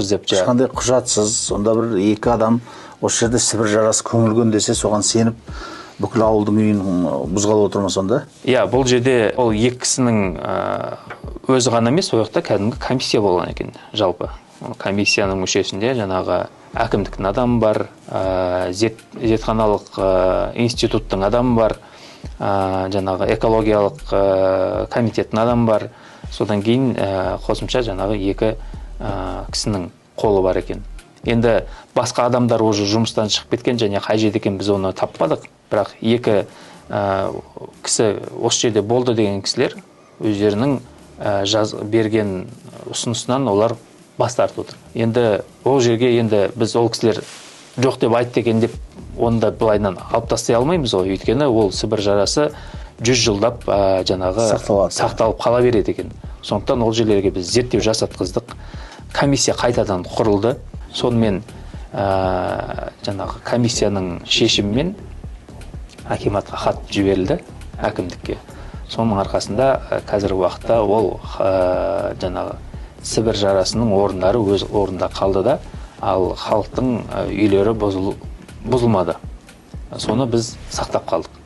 жоқпыз деп жа. Ешқандай құжатсыз, сонда бір екі адам осы жерде Сібір жарасы көмілген десе, соған сеніп бүкіл ауылдың үйін бұзғалы отыр ма сонда? Иә, бұл жерде ол екі кісінің өзі ғана емес, ол жақта кәдімгі комиссия болған екен жалпы. Комиссияның мүшесінде жаңағы әкімдіктің адамы бар, зертханалық институттың адамы бар, жаңағы экологиялық комитеттің адамы бар. Содан кейін қосымша жаңағы екі кісінің қолы бар екен. Енді басқа адамдар уже жұмыстан шығып кеткен, және қай жерде екен біз оны таппадық. Бірақ екі кісі осы жерде болды деген кісілер өздерінің берген ұсынысынан олар бас тартып отыр. Енді ол жерге енді біз ол кісілер жоқ деп айтты екен деп оны да былайынан алып тастай алмаймыз ғой. Өйткені ол Сібір жарасы 100 жылдап жаңағы сақталып қала береді екен. Сондықтан ол жерлерге біз зерттеу жасатқыздық. Комиссия қайтадан құрылды. Сонымен жаңағы комиссияның шешімімен акиматқа хат жіберілді, әкімдікке. Соның арқасында қазіргі уақытта ол жаңағы Сібір жарасының орындары өз орында қалды да, ал халықтың үйлері бұзылмады. Соны біз сақтап қалдық.